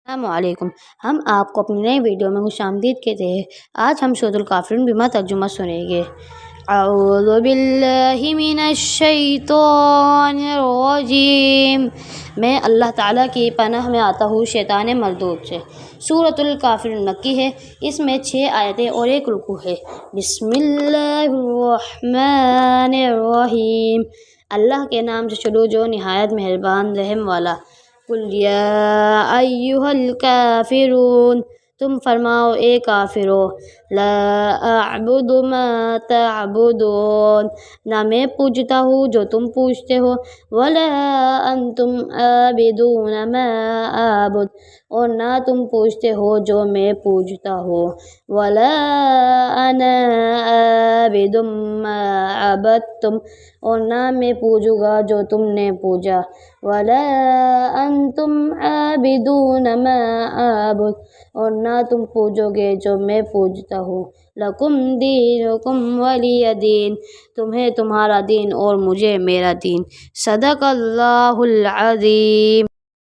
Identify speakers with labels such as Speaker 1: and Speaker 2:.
Speaker 1: السلام علیکم۔ ہم آپ کو اپنی نئی ویڈیو میں خوش آمدید کہتے ہیں۔ آج ہم سورۃ الکافرون بما ترجمہ سنیں گے۔ اعوذ باللہ من الشیطان الرجیم، میں اللہ تعالیٰ کی پناہ میں آتا ہوں شیطان مردود سے۔ سورۃ الکافرون مکی ہے، اس میں 6 آیتیں اور 1 رکوع ہے۔ بسم اللہ الرحمن الرحیم، اللہ کے نام سے شروع جو نہایت مہربان رحم والا۔ قل یا ایھا الکافرون، تم فرماؤ اے کافرو، لا اعبد ما تعبدون، نہ میں پوجتا ہوں جو تم پوجتے ہو، ولا انتم عابدون ما اعبد، اور نہ تم پوجتے ہو جو میں پوجتا ہوں، ولا انا عابد ما عبدتم، اور نہ میں پوجوں گا جو تم نے پوجا، ولا انتم عابدون ما اعبد، اور نہ تم پوجو گے جو میں پوجتا ہوں۔ لکم دینکم ولی دین، تمہیں تمہارا دین اور مجھے میرا دین۔ صدق اللہ العظیم۔